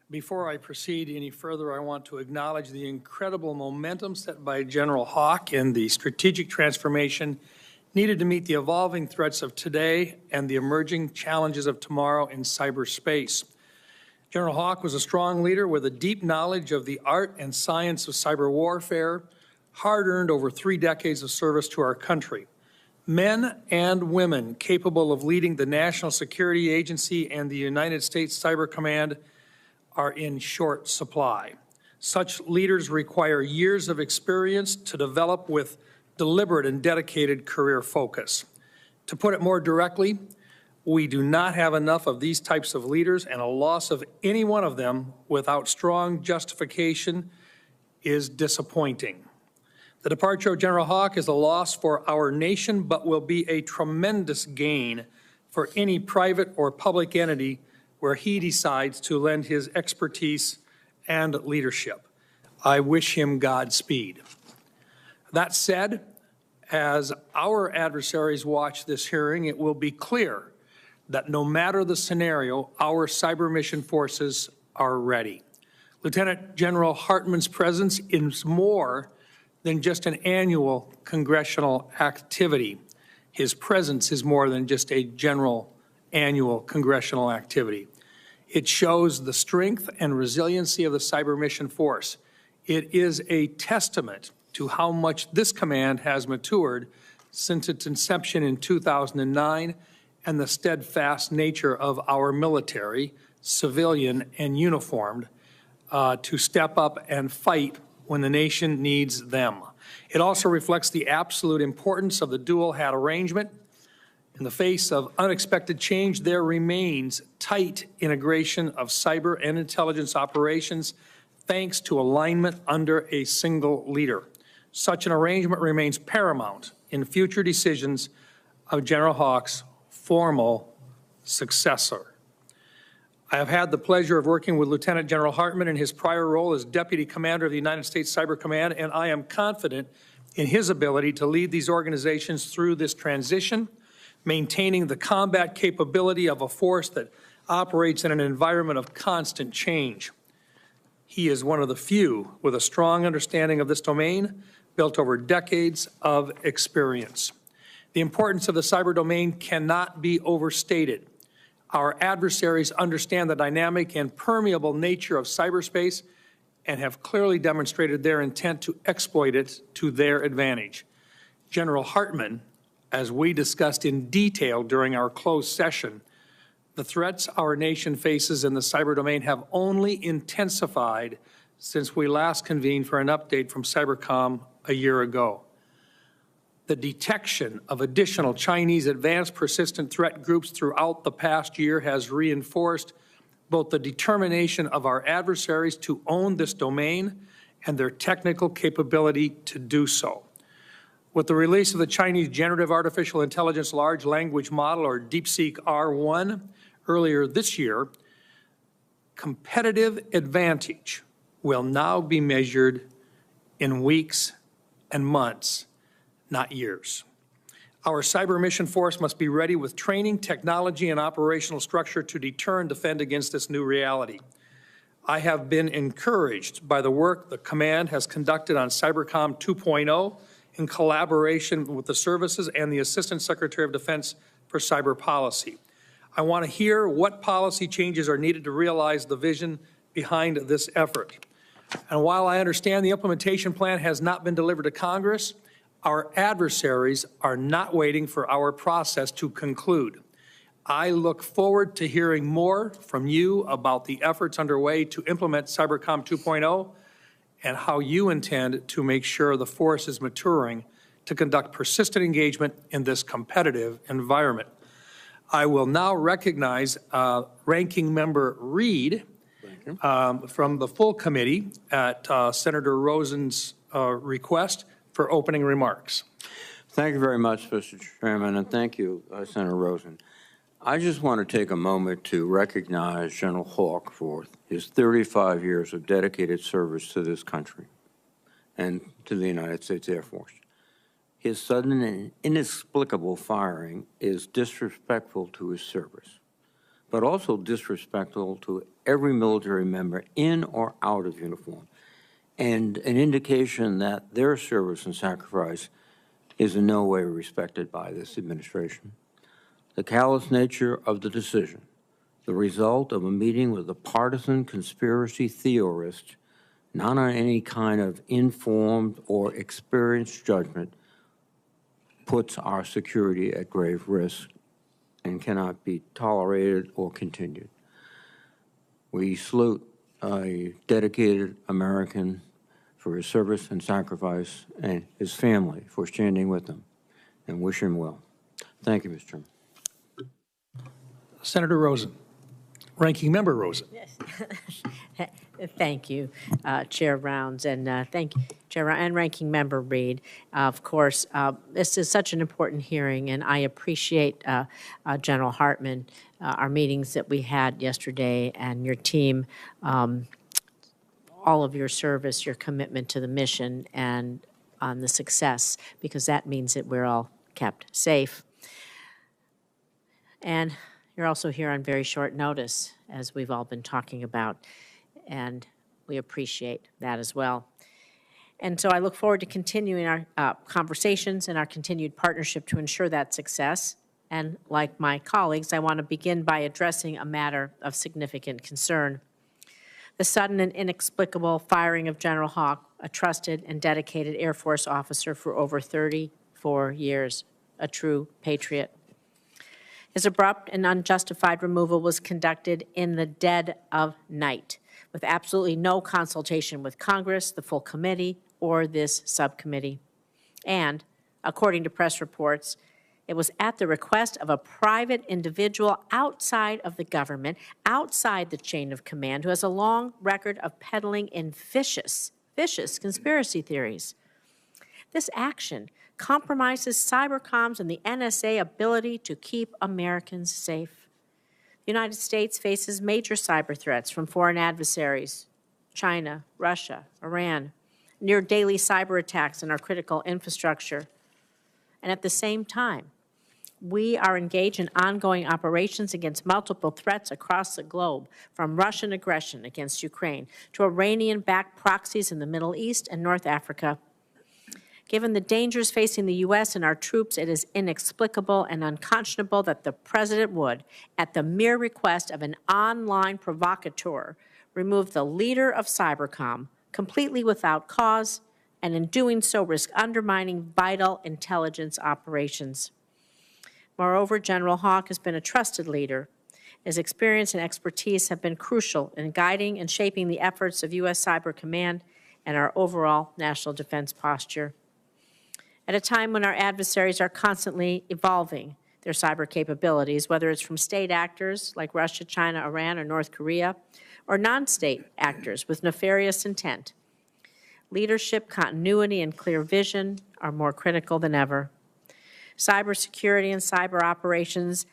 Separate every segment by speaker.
Speaker 1: Before I proceed any further, I want to acknowledge the incredible momentum set by General Hawk and the strategic transformation needed to meet the evolving threats of today and the emerging challenges of tomorrow in cyberspace. General Hawk was a strong leader with a deep knowledge of the art and science of cyber warfare, hard-earned over 3 decades of service to our country. Men and women capable of leading the National Security Agency and the United States Cyber Command are in short supply. Such leaders require years of experience to develop with deliberate and dedicated career focus. To put it more directly, we do not have enough of these types of leaders, and a loss of any one of them without strong justification is disappointing. The departure of General Hawk is a loss for our nation, but will be a tremendous gain for any private or public entity where he decides to lend his expertise and leadership. I wish him Godspeed. That said, as our adversaries watch this hearing, it will be clear that no matter the scenario, our cyber mission forces are ready. Lieutenant General Hartman's presence is more than just an annual congressional activity. His presence is more than just a general annual congressional activity. It shows the strength and resiliency of the cyber mission force. It is a testament to how much this command has matured since its inception in 2009 and the steadfast nature of our military, civilian and uniformed, to step up and fight when the nation needs them. It also reflects the absolute importance of the dual hat arrangement. In the face of unexpected change, there remains tight integration of cyber and intelligence operations thanks to alignment under a single leader. Such an arrangement remains paramount in future decisions of General Hawk's formal successor. I have had the pleasure of working with Lieutenant General Hartman in his prior role as Deputy Commander of the United States Cyber Command, and I am confident in his ability to lead these organizations through this transition, maintaining the combat capability of a force that operates in an environment of constant change. He is one of the few with a strong understanding of this domain, built over decades of experience. The importance of the cyber domain cannot be overstated. Our adversaries understand the dynamic and permeable nature of cyberspace and have clearly demonstrated their intent to exploit it to their advantage. General Hartman, as we discussed in detail during our closed session, the threats our nation faces in the cyber domain have only intensified since we last convened for an update from Cybercom a year ago. The detection of additional Chinese advanced persistent threat groups throughout the past year has reinforced both the determination of our adversaries to own this domain and their technical capability to do so. With the release of the Chinese Generative Artificial Intelligence Large Language Model, or DeepSeek R1, earlier this year, competitive advantage will now be measured in weeks and months, not years. Our cyber mission force must be ready with training, technology, and operational structure to deter and defend against this new reality. I have been encouraged by the work the command has conducted on Cybercom 2.0 in collaboration with the services and the Assistant Secretary of Defense for Cyber Policy. I want to hear what policy changes are needed to realize the vision behind this effort. And while I understand the implementation plan has not been delivered to Congress, our adversaries are not waiting for our process to conclude. I look forward to hearing more from you about the efforts underway to implement Cybercom 2.0 and how you intend to make sure the force is maturing to conduct persistent engagement in this competitive environment. I will now recognize Ranking Member Reed from the full committee at Senator Rosen's request for opening remarks.
Speaker 2: Thank you very much, Mr. Chairman, and thank you, Senator Rosen. I just want to take a moment to recognize General Hawk for his 35 years of dedicated service to this country and to the United States Air Force. His sudden and inexplicable firing is disrespectful to his service, but also disrespectful to every military member in or out of uniform, and an indication that their service and sacrifice is in no way respected by this administration. The callous nature of the decision, the result of a meeting with a partisan conspiracy theorist, not on any kind of informed or experienced judgment, puts our security at grave risk and cannot be tolerated or continued. We salute a dedicated American for his service and sacrifice, and his family for standing with him, and wish him well. Thank you, Mr. Chairman.
Speaker 1: Senator Rosen. Ranking Member Rosen.
Speaker 3: Yes. Thank you, Chair Rounds, and thank you, Chair and Ranking Member Reed. Of course, this is such an important hearing, and I appreciate General Hartman, our meetings that we had yesterday, and your team, all of your service, your commitment to the mission, and on the success, because that means that we're all kept safe. And you're also here on very short notice, as we've all been talking about, and we appreciate that as well. And so I look forward to continuing our conversations and our continued partnership to ensure that success. And like my colleagues, I want to begin by addressing a matter of significant concern. The sudden and inexplicable firing of General Hawk, a trusted and dedicated Air Force officer for over 34 years, a true patriot. His abrupt and unjustified removal was conducted in the dead of night, with absolutely no consultation with Congress, the full committee, or this subcommittee. And, according to press reports, it was at the request of a private individual outside of the government, outside the chain of command, who has a long record of peddling in vicious conspiracy theories. This action compromises Cybercom's and the NSA ability to keep Americans safe. The United States faces major cyber threats from foreign adversaries, China, Russia, Iran, near daily cyber attacks on our critical infrastructure. And at the same time, we are engaged in ongoing operations against multiple threats across the globe, from Russian aggression against Ukraine to Iranian-backed proxies in the Middle East and North Africa. Given the dangers facing the U.S. and our troops, it is inexplicable and unconscionable that the President would, at the mere request of an online provocateur, remove the leader of Cybercom completely without cause, and in doing so risk undermining vital intelligence operations. Moreover, General Hawk has been a trusted leader. His experience and expertise have been crucial in guiding and shaping the efforts of U.S. Cyber Command and our overall national defense posture. At a time when our adversaries are constantly evolving their cyber capabilities, whether it's from state actors like Russia, China, Iran, or North Korea, or non-state actors with nefarious intent, leadership, continuity, and clear vision are more critical than ever. Cybersecurity and cyber operations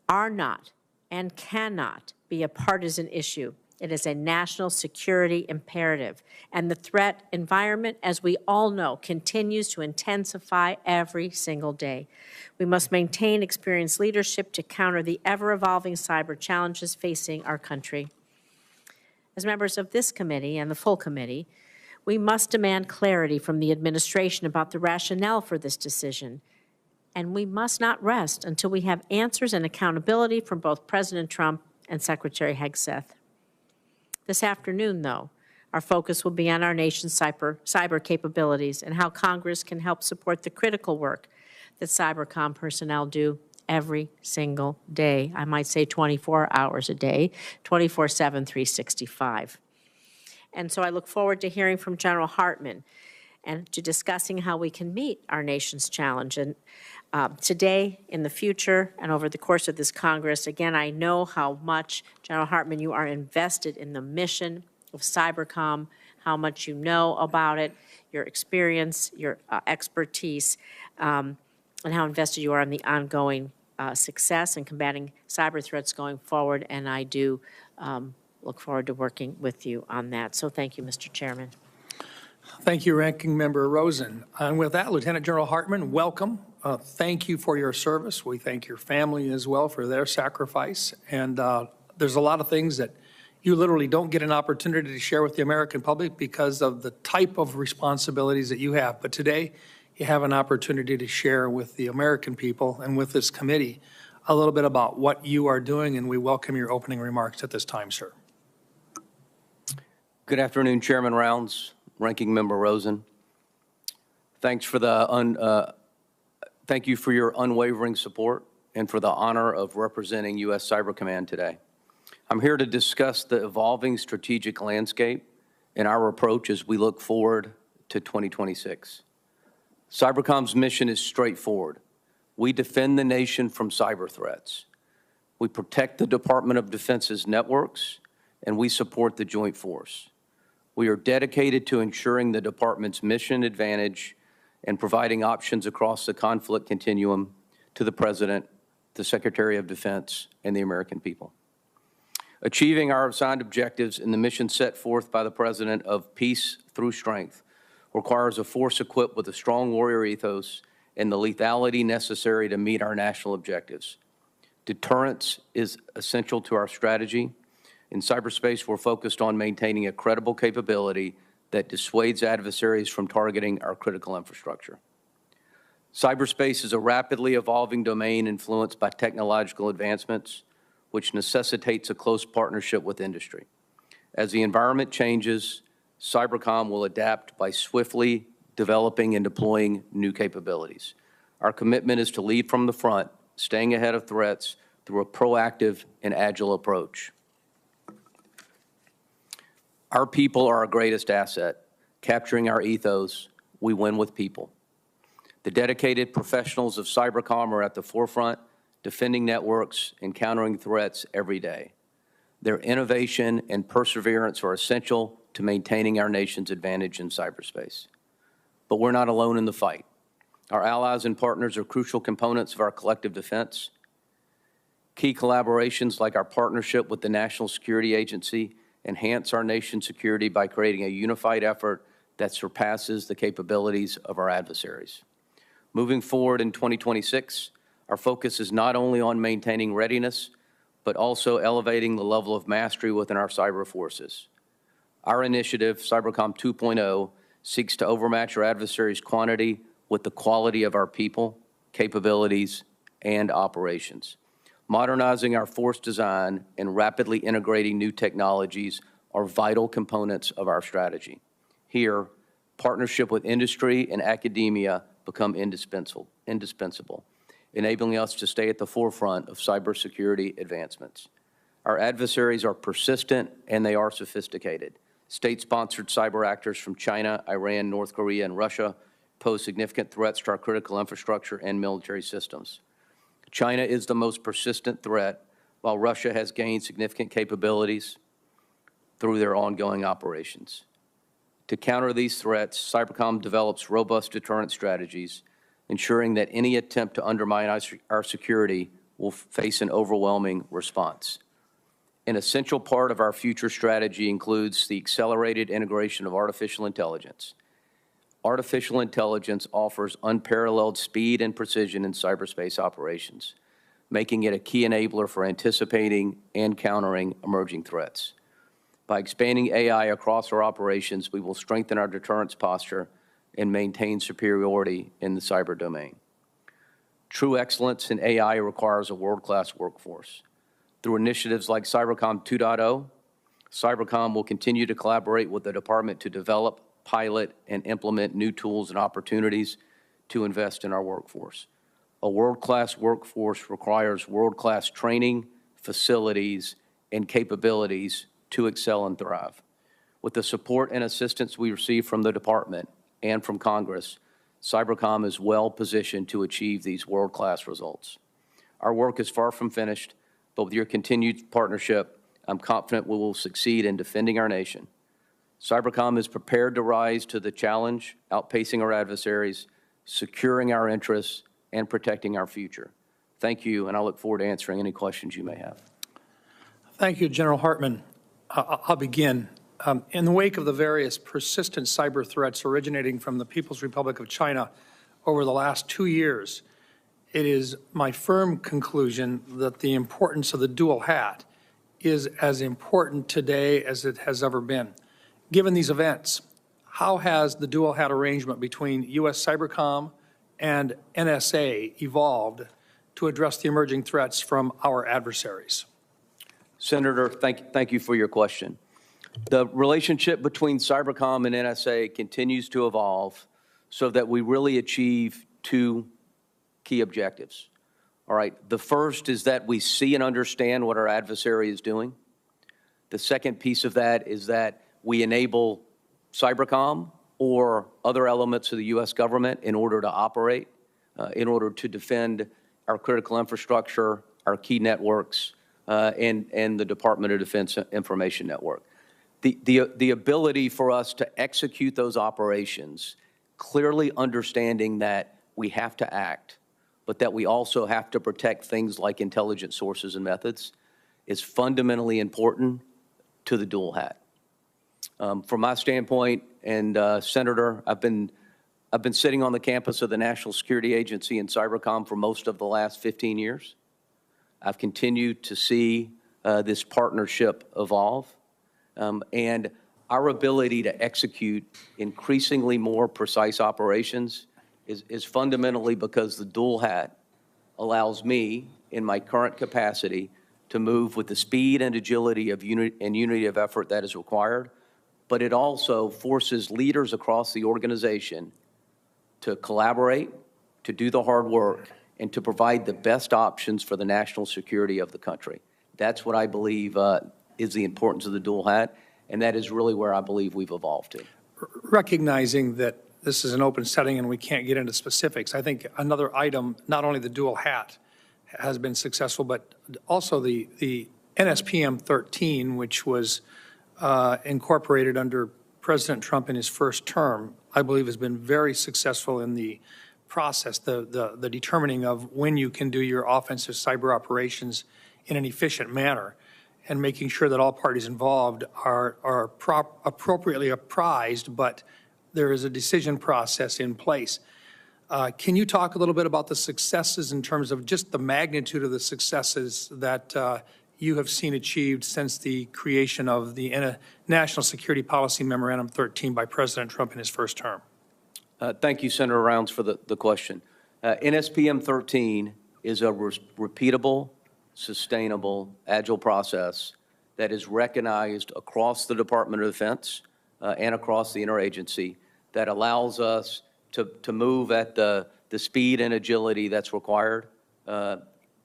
Speaker 3: are not and cannot be a partisan issue. It is a national security imperative, and the threat environment, as we all know, continues to intensify every single day. We must maintain experienced leadership to counter the ever-evolving cyber challenges facing our country. As members of this committee and the full committee, we must demand clarity from the administration about the rationale for this decision, and we must not rest until we have answers and accountability from both President Trump and Secretary Hegseth. This afternoon, though, our focus will be on our nation's cyber capabilities and how Congress can help support the critical work that Cybercom personnel do every single day. I might say 24 hours a day, 24/7, 365. And so I look forward to hearing from General Hartman and to discussing how we can meet our nation's challenge. And today, in the future, and over the course of this Congress, again, I know how much, General Hartman, you are invested in the mission of Cybercom, how much you know about it, your experience, your expertise, and how invested you are in the ongoing success in combating cyber threats going forward. And I do look forward to working with you on that. So thank you, Mr. Chairman.
Speaker 1: Thank you, Ranking Member Rosen. And with that, Lieutenant General Hartman, welcome. Thank you for your service. We thank your family as well for their sacrifice. And There's a lot of things that you literally don't get an opportunity to share with the American public because of the type of responsibilities that you have. But today, you have an opportunity to share with the American people and with this committee a little bit about what you are doing, and we welcome your opening remarks at this time, sir.
Speaker 4: Good afternoon, Chairman Rounds, Ranking Member Rosen. Thank you for your unwavering support and for the honor of representing U.S. Cyber Command today. I'm here to discuss the evolving strategic landscape and our approach as we look forward to 2026. Cybercom's mission is straightforward. We defend the nation from cyber threats. We protect the Department of Defense's networks, and we support the Joint Force. We are dedicated to ensuring the Department's mission advantage and providing options across the conflict continuum to the President, the Secretary of Defense, and the American people. Achieving our assigned objectives in the mission set forth by the President of peace through strength requires a force equipped with a strong warrior ethos and the lethality necessary to meet our national objectives. Deterrence is essential to our strategy. In cyberspace, we're focused on maintaining a credible capability that dissuades adversaries from targeting our critical infrastructure. Cyberspace is a rapidly evolving domain influenced by technological advancements, which necessitates a close partnership with industry. As the environment changes, Cybercom will adapt by swiftly developing and deploying new capabilities. Our commitment is to lead from the front, staying ahead of threats through a proactive and agile approach. Our people are our greatest asset. Capturing our ethos, we win with people. The dedicated professionals of Cybercom are at the forefront, defending networks and countering threats every day. Their innovation and perseverance are essential to maintaining our nation's advantage in cyberspace. But we're not alone in the fight. Our allies and partners are crucial components of our collective defense. Key collaborations like our partnership with the National Security Agency enhance our nation's security by creating a unified effort that surpasses the capabilities of our adversaries. Moving forward in 2026, our focus is not only on maintaining readiness, but also elevating the level of mastery within our cyber forces. Our initiative, Cybercom 2.0, seeks to overmatch our adversaries' quantity with the quality of our people, capabilities, and operations. Modernizing our force design and rapidly integrating new technologies are vital components of our strategy. Here, partnership with industry and academia become indispensable, enabling us to stay at the forefront of cybersecurity advancements. Our adversaries are persistent and they are sophisticated. State-sponsored cyber actors from China, Iran, North Korea, and Russia pose significant threats to our critical infrastructure and military systems. China is the most persistent threat, while Russia has gained significant capabilities through their ongoing operations. To counter these threats, Cybercom develops robust deterrent strategies, ensuring that any attempt to undermine our security will face an overwhelming response. An essential part of our future strategy includes the accelerated integration of artificial intelligence. Artificial intelligence offers unparalleled speed and precision in cyberspace operations, making it a key enabler for anticipating and countering emerging threats. By expanding AI across our operations, we will strengthen our deterrence posture and maintain superiority in the cyber domain. True excellence in AI requires a world-class workforce. Through initiatives like Cybercom 2.0, Cybercom will continue to collaborate with the department to develop, pilot, and implement new tools and opportunities to invest in our workforce. A world-class workforce requires world-class training, facilities, and capabilities to excel and thrive. With the support and assistance we receive from the department and from Congress, Cybercom is well positioned to achieve these world-class results. Our work is far from finished, but with your continued partnership, I'm confident we will succeed in defending our nation. Cybercom is prepared to rise to the challenge, outpacing our adversaries, securing our interests, and protecting our future. Thank you, and I look forward to answering any questions you may have.
Speaker 1: Thank you, General Hartman. I'll begin. In the wake of the various persistent cyber threats originating from the People's Republic of China over the last 2 years, it is my firm conclusion that the importance of the dual hat is as important today as it has ever been. Given these events, how has the dual hat arrangement between U.S. Cybercom and NSA evolved to address the emerging threats from our adversaries?
Speaker 4: Senator, thank you for your question. The relationship between Cybercom and NSA continues to evolve so that we really achieve two key objectives. All right, the first is that we see and understand what our adversary is doing. The second piece of that is that we enable Cybercom or other elements of the U.S. government in order to operate, in order to defend our critical infrastructure, our key networks, and the Department of Defense Information Network. The ability for us to execute those operations, clearly understanding that we have to act, but that we also have to protect things like intelligence sources and methods, is fundamentally important to the dual hat. From my standpoint, and Senator, I've been sitting on the campus of the National Security Agency and Cybercom for most of the last 15 years. I've continued to see this partnership evolve, and our ability to execute increasingly more precise operations is fundamentally because the dual hat allows me, in my current capacity, to move with the speed and agility of unity of effort that is required, but it also forces leaders across the organization to collaborate, to do the hard work, and to provide the best options for the national security of the country. That's what I believe is the importance of the dual hat, and that is really where I believe we've evolved to.
Speaker 1: Recognizing that this is an open setting and we can't get into specifics, I think another item, not only the dual hat has been successful, but also the NSPM 13, which was incorporated under President Trump in his first term, I believe has been very successful in the process, the determining of when you can do your offensive cyber operations in an efficient manner, and making sure that all parties involved are appropriately apprised, but there is a decision process in place. Can you talk a little bit about the successes in terms of just the magnitude of the successes that you have seen achieved since the creation of the National Security Policy Memorandum 13 by President Trump in his first term?
Speaker 4: Thank you, Senator Rounds, for the question. NSPM 13 is a repeatable, sustainable, agile process that is recognized across the Department of Defense and across the interagency that allows us to move at the speed and agility that's required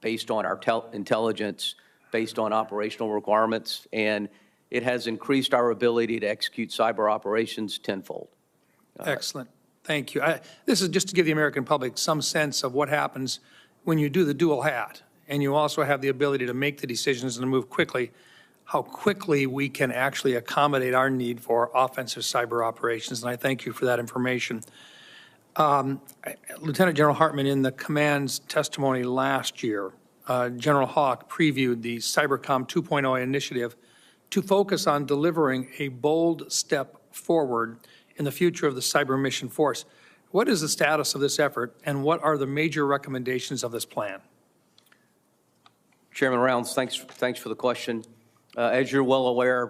Speaker 4: based on our intelligence, based on operational requirements, and it has increased our ability to execute cyber operations tenfold.
Speaker 1: Excellent. Thank you. This is just to give the American public some sense of what happens when you do the dual hat, and you also have the ability to make the decisions and to move quickly, how quickly we can actually accommodate our need for offensive cyber operations, and I thank you for that information. Lieutenant General Hartman, in the command's testimony last year, General Hawk previewed the Cybercom 2.0 initiative to focus on delivering a bold step forward in the future of the cyber mission force. What is the status of this effort, and what are the major recommendations of this plan?
Speaker 4: Chairman Rounds, thanks for the question. As you're well aware,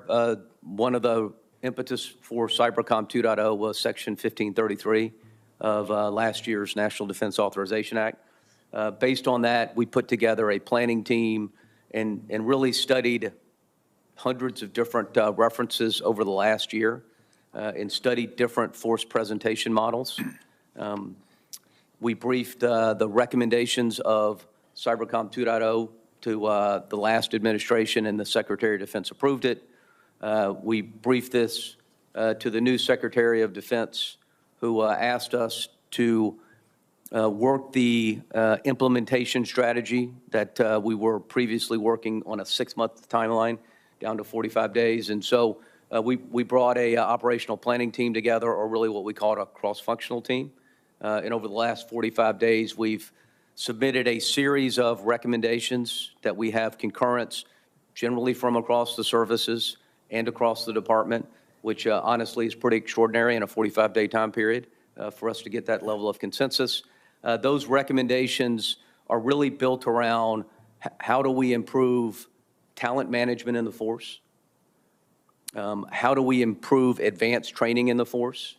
Speaker 4: one of the impetus for Cybercom 2.0 was Section 1533 of last year's National Defense Authorization Act. Based on that, we put together a planning team and really studied hundreds of different references over the last year and studied different force presentation models. We briefed the recommendations of Cybercom 2.0 to the last administration, and the Secretary of Defense approved it. We briefed this to the new Secretary of Defense, who asked us to work the implementation strategy that we were previously working on a 6-month timeline down to 45 days. And so we brought a operational planning team together, or really what we called a cross-functional team. And over the last 45 days, we've submitted a series of recommendations that we have concurrence generally from across the services and across the department, which honestly is pretty extraordinary in a 45-day time period for us to get that level of consensus. Those recommendations are really built around how do we improve talent management in the force? How do we improve advanced training in the force?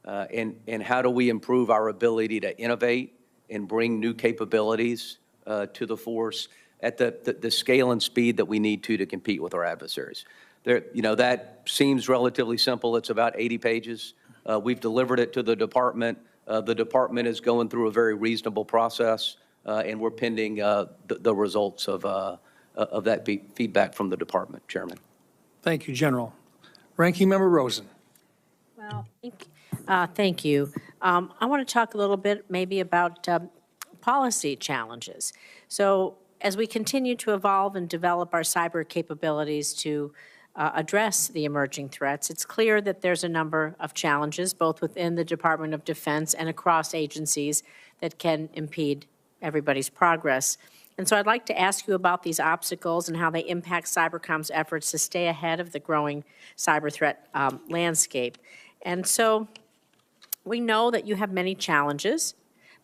Speaker 4: And how do we improve our ability to innovate and bring new capabilities to the force at the scale and speed that we need to compete with our adversaries? That seems relatively simple. It's about 80 pages. We've delivered it to the department. The department is going through a very reasonable process, and we're pending the results of that feedback from the department, Chairman.
Speaker 1: Thank you, General. Ranking Member Rosen.
Speaker 3: Well, thank you. I want to talk a little bit maybe about policy challenges. So as we continue to evolve and develop our cyber capabilities to address the emerging threats, it's clear that there's a number of challenges, both within the Department of Defense and across agencies, that can impede everybody's progress. And so I'd like to ask you about these obstacles and how they impact Cybercom's efforts to stay ahead of the growing cyber threat landscape. And so we know that you have many challenges,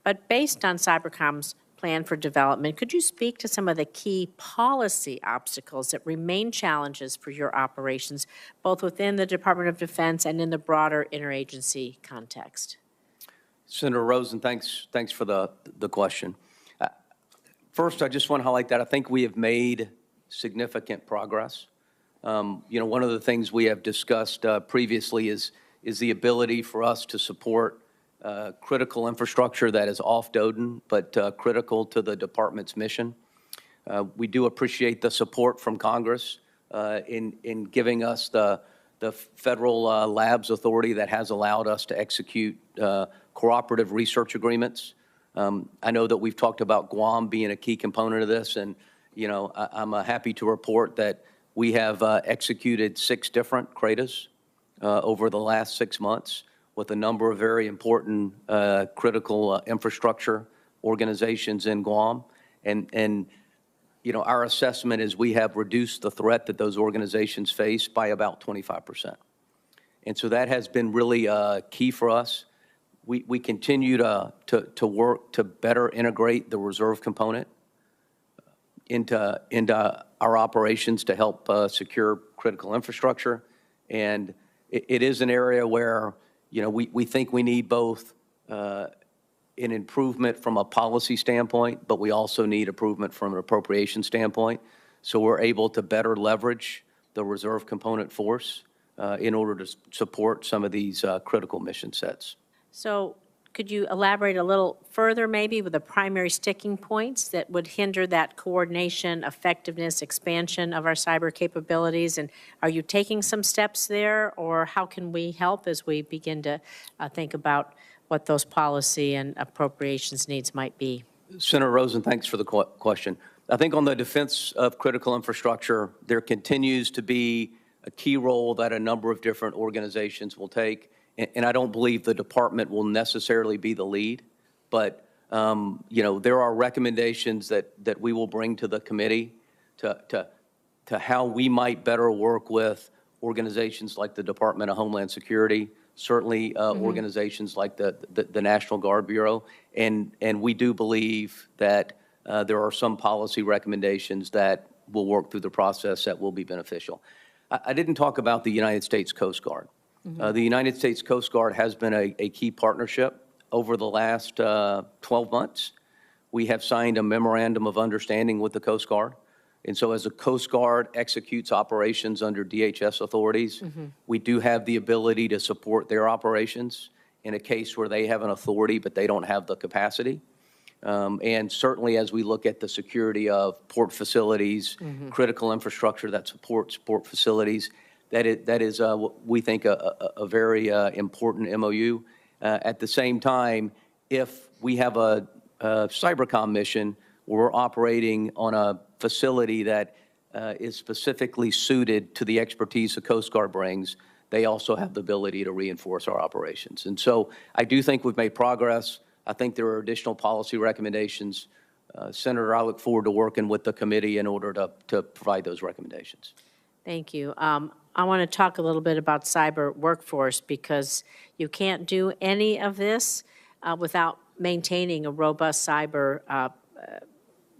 Speaker 3: but based on Cybercom's plan for development, could you speak to some of the key policy obstacles that remain challenges for your operations, both within the Department of Defense and in the broader interagency context?
Speaker 4: Senator Rosen, thanks for the question. First, I just want to highlight that I think we have made significant progress. One of the things we have discussed previously is the ability for us to support critical infrastructure that is off-DODN, but critical to the department's mission. We do appreciate the support from Congress in giving us the federal labs authority that has allowed us to execute cooperative research agreements. I know that we've talked about Guam being a key component of this, and I'm happy to report that we have executed 6 different CRADAs over the last 6 months with a number of very important critical infrastructure organizations in Guam. And our assessment is we have reduced the threat that those organizations face by about 25%. And so that has been really key for us. We continue to work to better integrate the reserve component into our operations to help secure critical infrastructure. And it is an area where, we think we need both an improvement from a policy standpoint, but we also need improvement from an appropriation standpoint. So we're able to better leverage the reserve component force in order to support some of these critical mission sets.
Speaker 3: So could you elaborate a little further maybe with the primary sticking points that would hinder that coordination, effectiveness, expansion of our cyber capabilities? And are you taking some steps there, or how can we help as we begin to think about what those policy and appropriations needs might be?
Speaker 4: Senator Rosen, thanks for the question. I think on the defense of critical infrastructure, there continues to be a key role that a number of different organizations will take. And I don't believe the department will necessarily be the lead, but there are recommendations that we will bring to the committee to how we might better work with organizations like the Department of Homeland Security, certainly organizations like the National Guard Bureau, and we do believe that there are some policy recommendations that will work through the process that will be beneficial. I didn't talk about the United States Coast Guard. The United States Coast Guard has been a key partnership over the last 12 months. We have signed a memorandum of understanding with the Coast Guard. And so as the Coast Guard executes operations under DHS authorities, we do have the ability to support their operations in a case where they have an authority but they don't have the capacity. And certainly as we look at the security of port facilities, critical infrastructure that supports port facilities, that is we think, a very important MOU. At the same time, if we have a Cybercom mission where we're operating on a facility that is specifically suited to the expertise the Coast Guard brings, they also have the ability to reinforce our operations. And so I do think we've made progress. I think there are additional policy recommendations. Senator, I look forward to working with the committee in order to provide those recommendations.
Speaker 3: Thank you. I want to talk a little bit about cyber workforce, because you can't do any of this without maintaining a robust cyber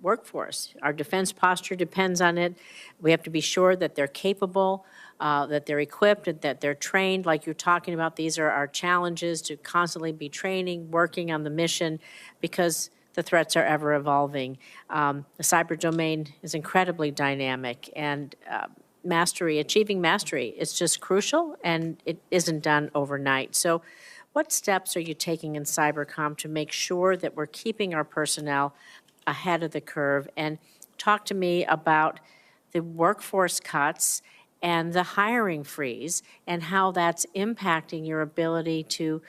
Speaker 3: workforce. Our defense posture depends on it. We have to be sure that they're capable, that they're equipped, and that they're trained. Like you're talking about, these are our challenges to constantly be training, working on the mission, because the threats are ever evolving. The cyber domain is incredibly dynamic, and achieving mastery is just crucial, and it isn't done overnight. So what steps are you taking in Cybercom to make sure that we're keeping our personnel ahead of the curve? And talk to me about the workforce cuts and the hiring freeze and how that's impacting your ability to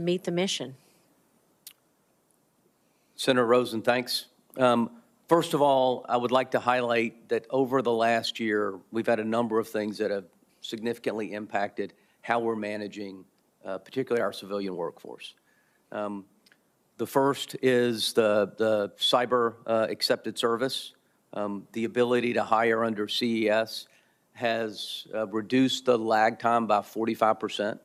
Speaker 3: meet the mission.
Speaker 4: Senator Rosen, thanks. First of all, I would like to highlight that over the last year, we've had a number of things that have significantly impacted how we're managing particularly our civilian workforce. The first is the cyber accepted service. The ability to hire under CES has reduced the lag time by 45%,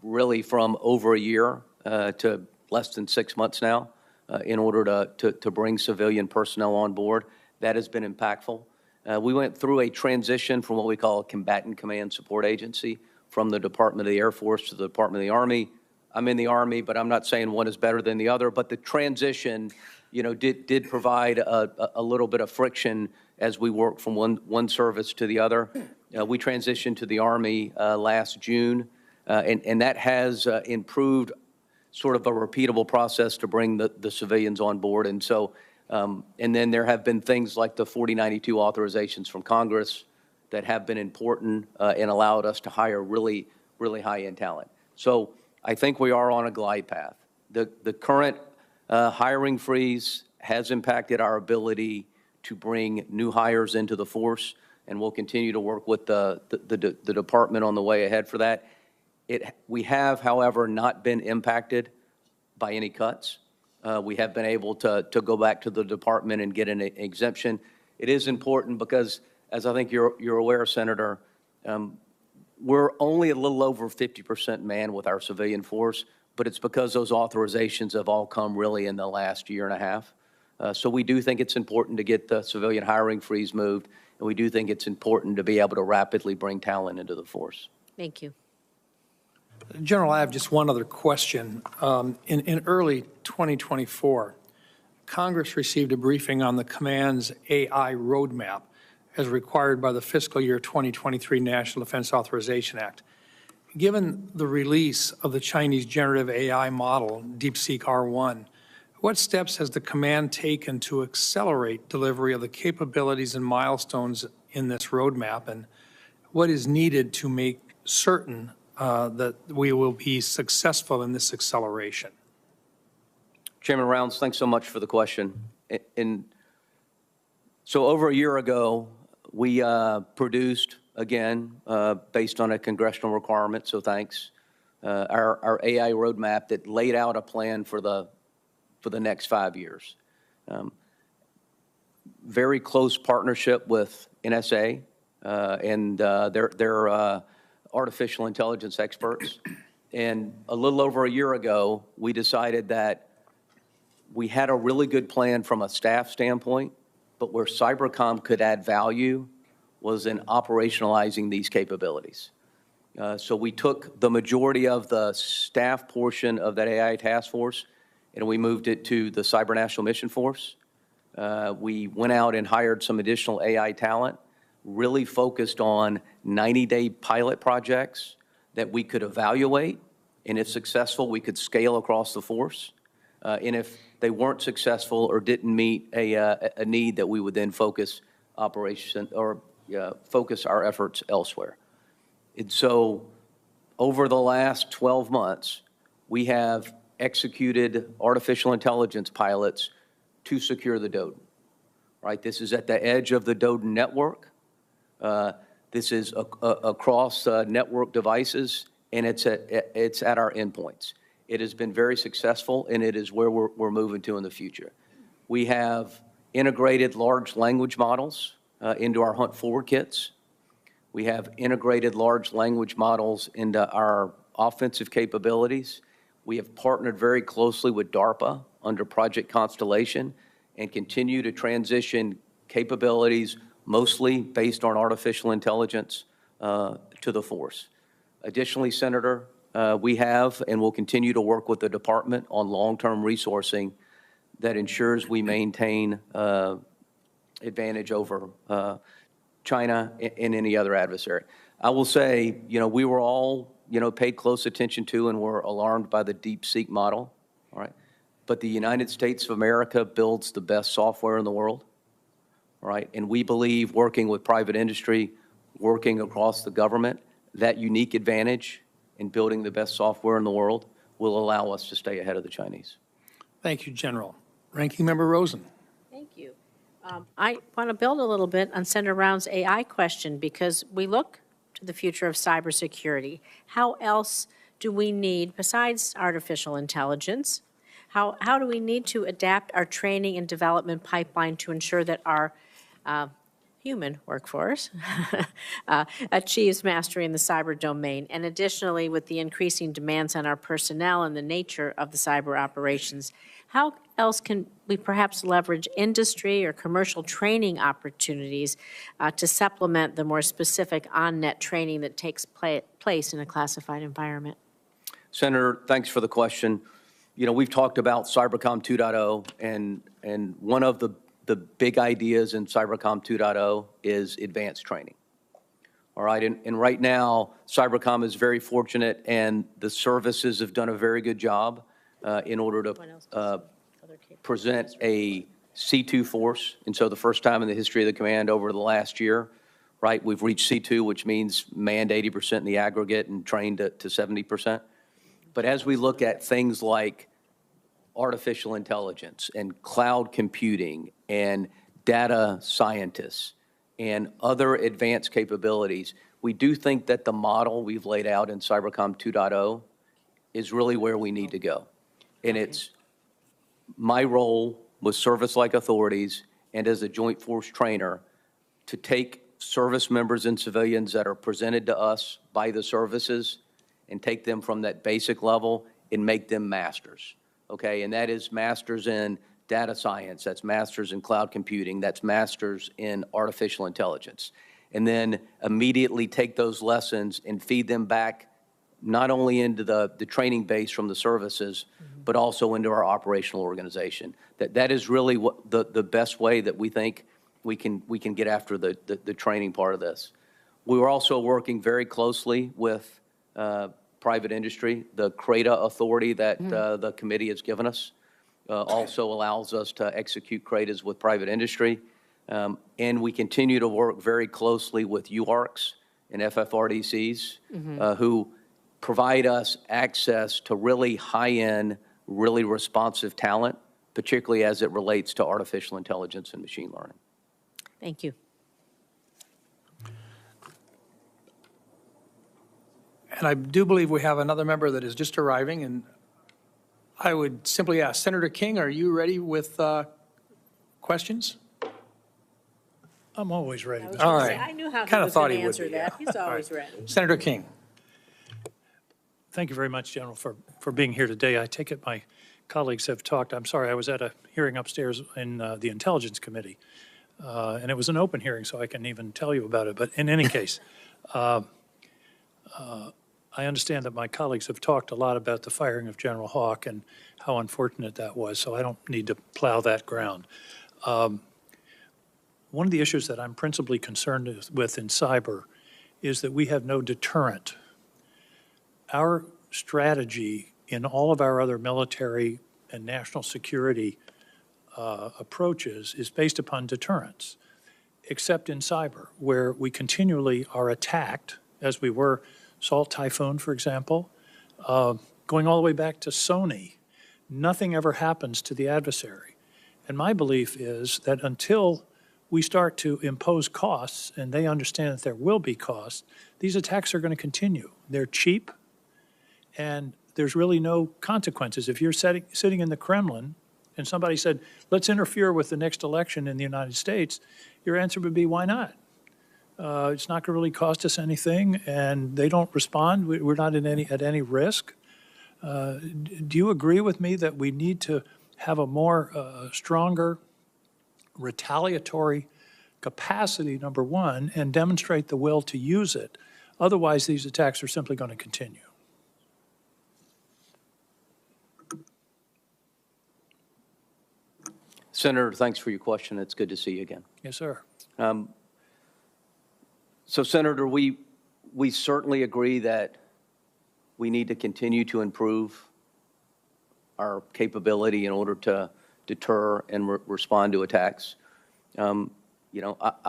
Speaker 4: really from over a year to less than 6 months now, in order to bring civilian personnel on board. That has been impactful. We went through a transition from what we call a combatant command support agency from the Department of the Air Force to the Department of the Army. I'm in the Army, but I'm not saying one is better than the other. But the transition, did provide a little bit of friction as we worked from one service to the other. We transitioned to the Army last June, and that has improved sort of a repeatable process to bring the civilians on board. And so, and then there have been things like the 4092 authorizations from Congress that have been important and allowed us to hire really, really high-end talent. So I think we are on a glide path. The current hiring freeze has impacted our ability to bring new hires into the force, and we'll continue to work with the department on the way ahead for that. We have, however, not been impacted by any cuts. We have been able to go back to the department and get an exemption. It is important because, as I think you're aware, Senator, we're only a little over 50% manned with our civilian force, but it's because those authorizations have all come really in the last year and a half. So we do think it's important to get the civilian hiring freeze moved, and we do think it's important to be able to rapidly bring talent into the force.
Speaker 3: Thank you.
Speaker 1: General, I have just one other question. In early 2024, Congress received a briefing on the command's AI roadmap as required by the fiscal year 2023 National Defense Authorization Act. Given the release of the Chinese generative AI model, DeepSeek R1, what steps has the command taken to accelerate delivery of the capabilities and milestones in this roadmap, and what is needed to make certain that we will be successful in this acceleration?
Speaker 4: Chairman Rounds, thanks so much for the question. So over a year ago, we produced, again, based on a congressional requirement, so thanks, our AI roadmap that laid out a plan for the next 5 years. Very close partnership with NSA and their artificial intelligence experts. And a little over a year ago, we decided that we had a really good plan from a staff standpoint, but where Cybercom could add value was in operationalizing these capabilities. So we took the majority of the staff portion of that AI task force, and we moved it to the Cyber National Mission Force. We went out and hired some additional AI talent, really focused on 90-day pilot projects that we could evaluate, and if successful, we could scale across the force. And if they weren't successful or didn't meet a need, that we would then focus focus our efforts elsewhere. And so over the last 12 months, we have executed artificial intelligence pilots to secure the DoDN, right? This is at the edge of the DoDN network. This is across network devices, and it's at our endpoints. It has been very successful, and it is where we're moving to in the future. We have integrated large language models into our Hunt Forward kits. We have integrated large language models into our offensive capabilities. We have partnered very closely with DARPA under Project Constellation, and continue to transition capabilities, mostly based on artificial intelligence, to the force. Additionally, Senator, we have and will continue to work with the department on long-term resourcing that ensures we maintain advantage over China and any other adversary. I will say, we were all, paid close attention to and were alarmed by the DeepSeek model, all right? But the United States of America builds the best software in the world, all right? And we believe working with private industry, working across the government, that unique advantage in building the best software in the world will allow us to stay ahead of the Chinese.
Speaker 1: Thank you, General. Ranking Member Rosen.
Speaker 3: Thank you. I want to build a little bit on Senator Brown's AI question because we look to the future of cybersecurity. How else do we need, besides artificial intelligence, how do we need to adapt our training and development pipeline to ensure that our human workforce achieves mastery in the cyber domain? And additionally, with the increasing demands on our personnel and the nature of the cyber operations, how else can we perhaps leverage industry or commercial training opportunities to supplement the more specific on-net training that takes place in a classified environment?
Speaker 4: Senator, thanks for the question. We've talked about Cybercom 2.0, and one of the big ideas in Cybercom 2.0 is advanced training. All right, and right now, Cybercom is very fortunate, and the services have done a very good job in order to present a C2 force. And so the first time in the history of the command over the last year, right, we've reached C2, which means manned 80% in the aggregate and trained to 70%. But as we look at things like artificial intelligence and cloud computing and data scientists and other advanced capabilities, we do think that the model we've laid out in Cybercom 2.0 is really where we need to go. And it's my role with service-like authorities and as a joint force trainer to take service members and civilians that are presented to us by the services and take them from that basic level and make them masters, okay? And that is masters in data science, that's masters in cloud computing, that's masters in artificial intelligence. And then immediately take those lessons and feed them back not only into the training base from the services, but also into our operational organization. That is really what the best way that we think we can get after the training part of this. We were also working very closely with private industry. The CRADA authority that the committee has given us also allows us to execute CRADAs with private industry. And we continue to work very closely with UARCs and FFRDCs who provide us access to really high-end, really responsive talent, particularly as it relates to artificial intelligence and machine learning.
Speaker 3: Thank you.
Speaker 1: And I do believe we have another member that is just arriving, and I would simply ask, Senator King, are you ready with questions?
Speaker 5: I'm always ready.
Speaker 1: All right.
Speaker 3: I knew how he
Speaker 1: Kinda
Speaker 3: was
Speaker 1: thought
Speaker 3: going to
Speaker 1: he would
Speaker 3: answer
Speaker 1: be,
Speaker 3: that.
Speaker 1: yeah.
Speaker 3: He's always ready.
Speaker 1: Senator King.
Speaker 5: Thank you very much, General, for being here today. I take it my colleagues have talked. I'm sorry, I was at a hearing upstairs in the Intelligence Committee, and it was an open hearing, so I can even tell you about it. But in any case, I understand that my colleagues have talked a lot about the firing of General Hawk and how unfortunate that was, so I don't need to plow that ground. One of the issues that I'm principally concerned with in cyber is that we have no deterrent. Our strategy in all of our other military and national security approaches is based upon deterrence, except in cyber, where we continually are attacked, as we were Salt Typhoon, for example, going all the way back to Sony. Nothing ever happens to the adversary. And my belief is that until we start to impose costs, and they understand that there will be costs, these attacks are going to continue. They're cheap, and there's really no consequences. If you're sitting in the Kremlin and somebody said, let's interfere with the next election in the United States, your answer would be, why not? It's not going to really cost us anything, and they don't respond. We're not at any risk. Do you agree with me that we need to have a more stronger retaliatory capacity, number one, and demonstrate the will to use it. Otherwise, these attacks are simply going to continue.
Speaker 4: Senator, thanks for your question. It's good to see you again.
Speaker 5: Yes, sir.
Speaker 4: So, Senator, we certainly agree that we need to continue to improve our capability in order to deter and respond to attacks. I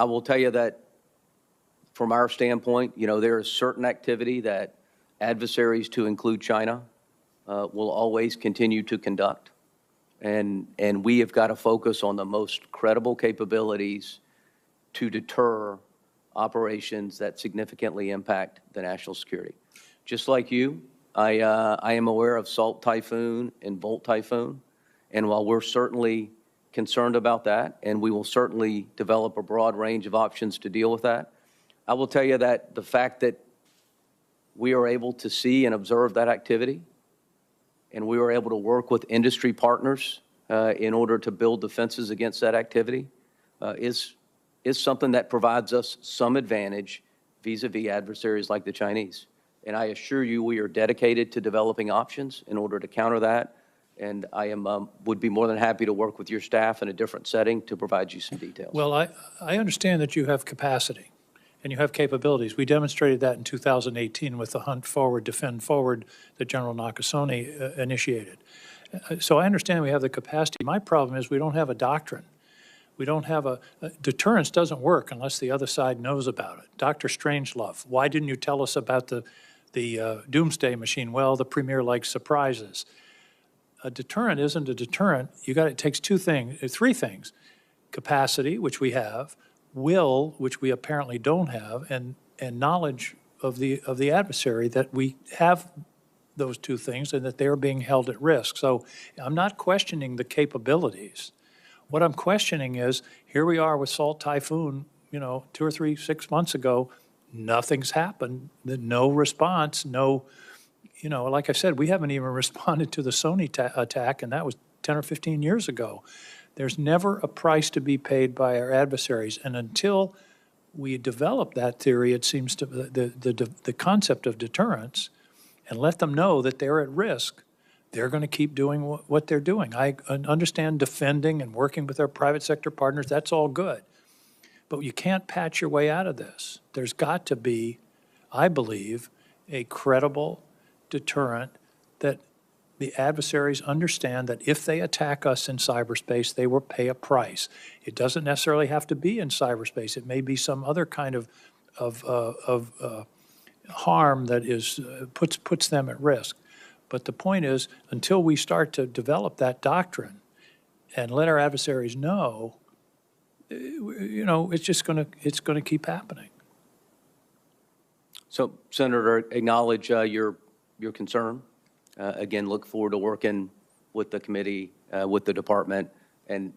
Speaker 4: will tell you that from our standpoint, there is certain activity that adversaries, to include China, will always continue to conduct. And we have got to focus on the most credible capabilities to deter operations that significantly impact the national security. Just like you, I am aware of Salt Typhoon and Volt Typhoon, and while we're certainly concerned about that, and we will certainly develop a broad range of options to deal with that, I will tell you that the fact that we are able to see and observe that activity, and we were able to work with industry partners in order to build defenses against that activity is something that provides us some advantage vis-a-vis adversaries like the Chinese. And I assure you, we are dedicated to developing options in order to counter that. And I would be more than happy to work with your staff in a different setting to provide you some details.
Speaker 5: Well, I understand that you have capacity and you have capabilities. We demonstrated that in 2018 with the Hunt Forward, Defend Forward that General Nakasone initiated. So I understand we have the capacity. My problem is we don't have a doctrine. We don't have deterrence doesn't work unless the other side knows about it. Dr. Strangelove, why didn't you tell us about the doomsday machine? Well, the premier likes surprises. A deterrent isn't a deterrent. It takes three things: capacity, which we have; will, which we apparently don't have; and knowledge of the adversary that we have those two things and that they're being held at risk. So I'm not questioning the capabilities. What I'm questioning is, here we are with Salt Typhoon, 2 or 3, 6 months ago, nothing's happened, no response, like I said, we haven't even responded to the Sony attack, and that was 10 or 15 years ago. There's never a price to be paid by our adversaries, and until we develop that theory, it seems to the concept of deterrence, and let them know that they're at risk, they're going to keep doing what they're doing. I understand defending and working with our private sector partners, that's all good. But you can't patch your way out of this. There's got to be, I believe, a credible deterrent that the adversaries understand that if they attack us in cyberspace, they will pay a price. It doesn't necessarily have to be in cyberspace. It may be some other kind of harm that puts them at risk. But the point is, until we start to develop that doctrine and let our adversaries know, it's going to keep happening.
Speaker 4: So, Senator, acknowledge your concern. Again, look forward to working with the committee, with the department, and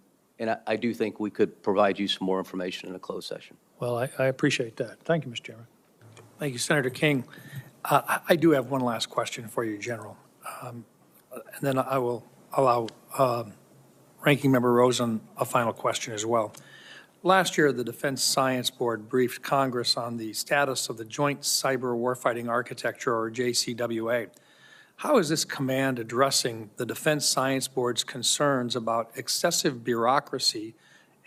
Speaker 4: I do think we could provide you some more information in a closed session.
Speaker 5: Well, I appreciate that. Thank you, Mr. Chairman.
Speaker 1: Thank you, Senator King. I do have one last question for you, General. And then I will allow Ranking Member Rosen a final question as well. Last year, the Defense Science Board briefed Congress on the status of the Joint Cyber Warfighting Architecture, or JCWA. How is this command addressing the Defense Science Board's concerns about excessive bureaucracy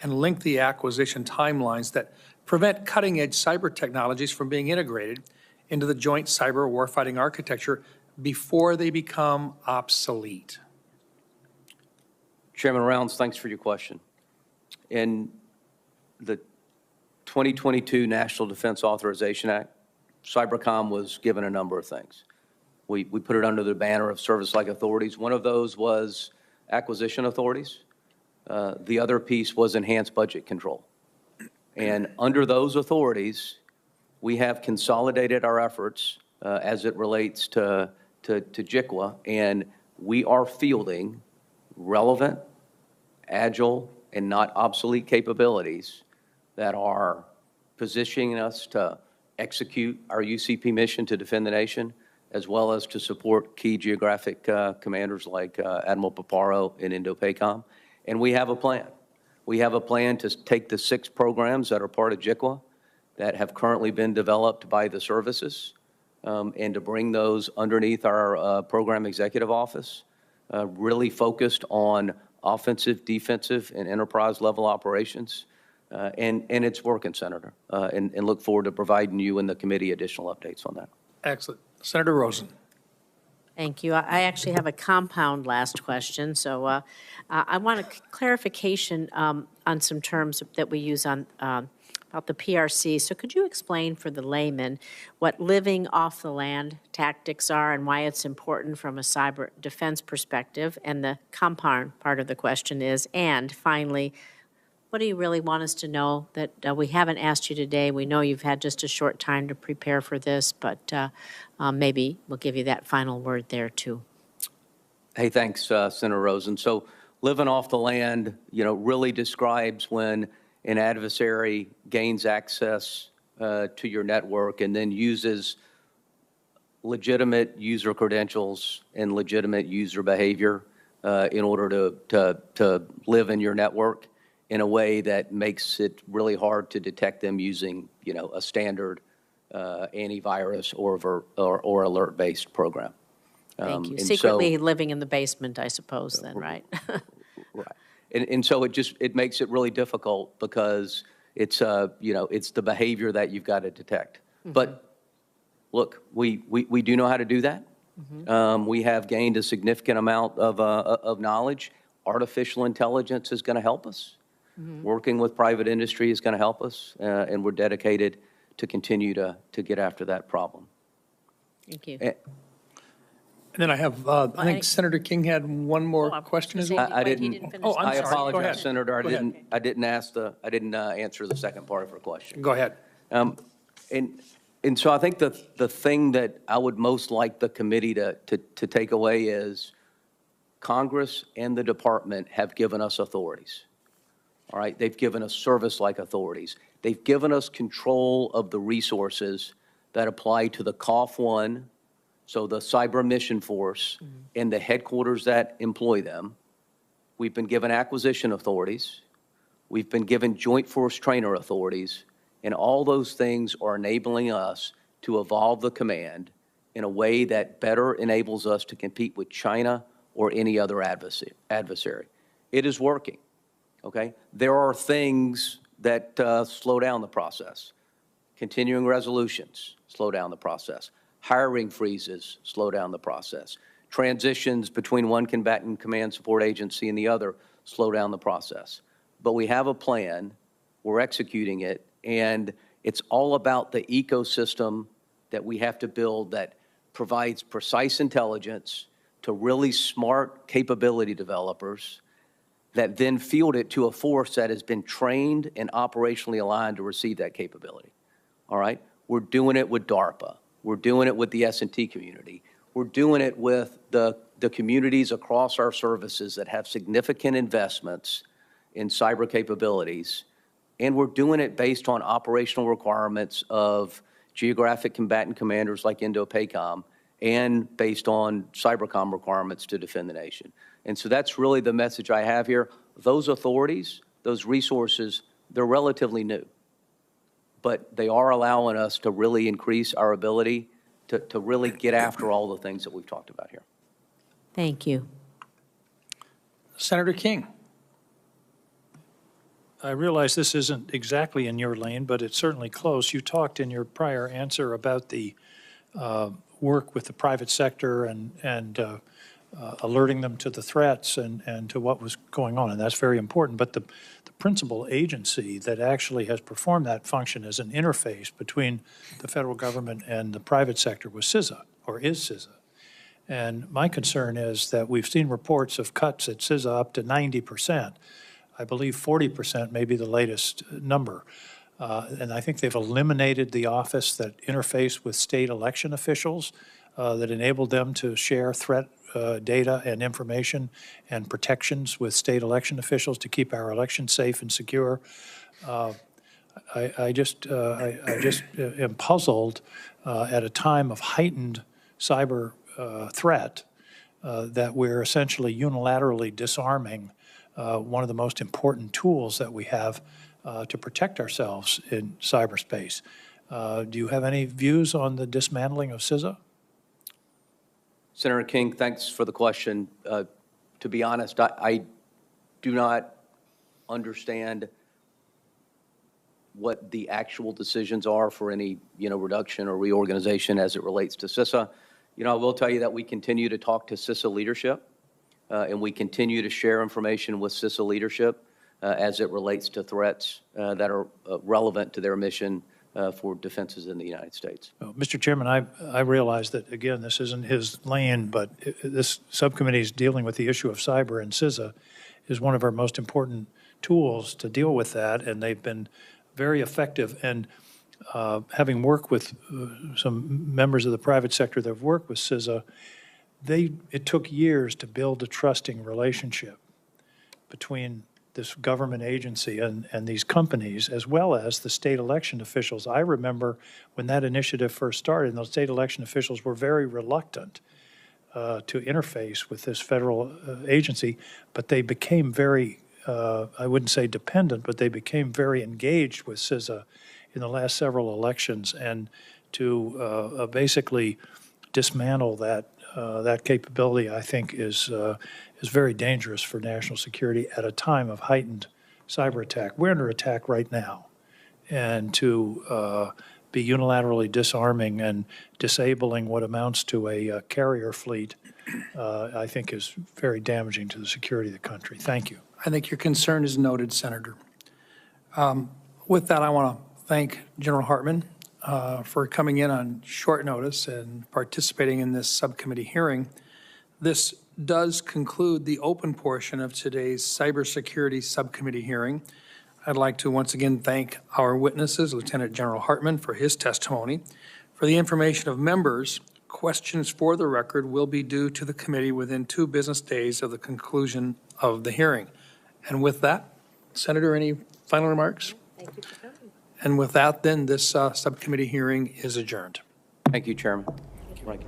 Speaker 1: and lengthy acquisition timelines that prevent cutting-edge cyber technologies from being integrated into the Joint Cyber Warfighting Architecture before they become obsolete?
Speaker 4: Chairman Rounds, thanks for your question. In the 2022 National Defense Authorization Act, Cybercom was given a number of things. We put it under the banner of service-like authorities. One of those was acquisition authorities. The other piece was enhanced budget control. And under those authorities, we have consolidated our efforts as it relates to JICWA, and we are fielding relevant, agile, and not obsolete capabilities that are positioning us to execute our UCP mission to defend the nation, as well as to support key geographic commanders like Admiral Paparo in Indo-PACOM. And we have a plan. We have a plan to take the 6 programs that are part of JICWA that have currently been developed by the services and to bring those underneath our program executive office, really focused on offensive, defensive, and enterprise level operations. And it's working, Senator, and look forward to providing you and the committee additional updates on that.
Speaker 1: Excellent. Senator Rosen.
Speaker 3: Thank you. I actually have a compound last question. So I want a clarification on some terms that we use on about the PRC. So could you explain for the layman what living off the land tactics are and why it's important from a cyber defense perspective? And the compound part of the question is, and finally, what do you really want us to know that we haven't asked you today? We know you've had just a short time to prepare for this, but maybe we'll give you that final word there too.
Speaker 4: Hey, thanks, Senator Rosen. So living off the land, really describes when an adversary gains access to your network and then uses legitimate user credentials and legitimate user behavior in order to live in your network in a way that makes it really hard to detect them using, a standard antivirus or alert-based program.
Speaker 3: Thank you. Secretly living in the basement, I suppose, then, right?
Speaker 4: Right. And so it makes it really difficult because it's, it's the behavior that you've got to detect. Mm-hmm. But look, we do know how to do that. Mm-hmm. We have gained a significant amount of knowledge. Artificial intelligence is going to help us. Mm-hmm. Working with private industry is going to help us, and we're dedicated to continue to get after that problem.
Speaker 3: Thank you.
Speaker 1: And then I have, I think Senator King had one more question as well.
Speaker 4: I didn't.
Speaker 1: Oh, I'm
Speaker 4: I
Speaker 1: sorry.
Speaker 4: apologize, Senator. I didn't answer the second part of her question.
Speaker 1: Go ahead.
Speaker 4: And so I think the thing that I would most like the committee to take away is Congress and the department have given us authorities. All right, they've given us service-like authorities. They've given us control of the resources that apply to the COF1, so the Cyber Mission Force, mm-hmm. and the headquarters that employ them. We've been given acquisition authorities. We've been given joint force trainer authorities, and all those things are enabling us to evolve the command in a way that better enables us to compete with China or any other adversary. It is working. Okay, there are things that slow down the process. Continuing resolutions slow down the process. Hiring freezes slow down the process. Transitions between one combatant command support agency and the other slow down the process. But we have a plan, we're executing it, and it's all about the ecosystem that we have to build that provides precise intelligence to really smart capability developers that then field it to a force that has been trained and operationally aligned to receive that capability. All right? We're doing it with DARPA. We're doing it with the S&T community. We're doing it with the communities across our services that have significant investments in cyber capabilities. And we're doing it based on operational requirements of geographic combatant commanders like Indo-PACOM and based on Cybercom requirements to defend the nation. And so that's really the message I have here. Those authorities, those resources, they're relatively new, but they are allowing us to really increase our ability to really get after all the things that we've talked about here.
Speaker 3: Thank you.
Speaker 1: Senator King.
Speaker 5: I realize this isn't exactly in your lane, but it's certainly close. You talked in your prior answer about the work with the private sector and alerting them to the threats and to what was going on, and that's very important. But the principal agency that actually has performed that function as an interface between the federal government and the private sector was CISA, or is CISA. And my concern is that we've seen reports of cuts at CISA up to 90%. I believe 40% may be the latest number. And I think they've eliminated the office that interfaced with state election officials that enabled them to share threat data and information and protections with state election officials to keep our elections safe and secure. I just am puzzled at a time of heightened cyber threat that we're essentially unilaterally disarming one of the most important tools that we have to protect ourselves in cyberspace. Do you have any views on the dismantling of CISA?
Speaker 4: Senator King, thanks for the question. To be honest, I do not understand what the actual decisions are for any, reduction or reorganization as it relates to CISA. I will tell you that we continue to talk to CISA leadership, and we continue to share information with CISA leadership as it relates to threats that are relevant to their mission for defenses in the United States.
Speaker 5: Well, Mr. Chairman, I realize that, again, this isn't his lane, but this subcommittee is dealing with the issue of cyber, and CISA is one of our most important tools to deal with that, and they've been very effective. And having worked with some members of the private sector that have worked with CISA, it took years to build a trusting relationship between this government agency and these companies, as well as the state election officials. I remember when that initiative first started, and those state election officials were very reluctant to interface with this federal agency, but they became very, I wouldn't say dependent, but they became very engaged with CISA in the last several elections, and to basically dismantle that capability, I think, is very dangerous for national security at a time of heightened cyber attack. We're under attack right now, and to be unilaterally disarming and disabling what amounts to a carrier fleet, I think is very damaging to the security of the country. Thank you.
Speaker 1: I think your concern is noted, Senator. With that, I want to thank General Hartman for coming in on short notice and participating in this subcommittee hearing. This does conclude the open portion of today's cybersecurity subcommittee hearing. I'd like to once again thank our witnesses, Lieutenant General Hartman, for his testimony. For the information of members, questions for the record will be due to the committee within 2 business days of the conclusion of the hearing. And with that, Senator, any final remarks?
Speaker 3: Thank you for coming.
Speaker 1: And with that, then, this subcommittee hearing is adjourned.
Speaker 4: Thank you, Chairman. Thank you.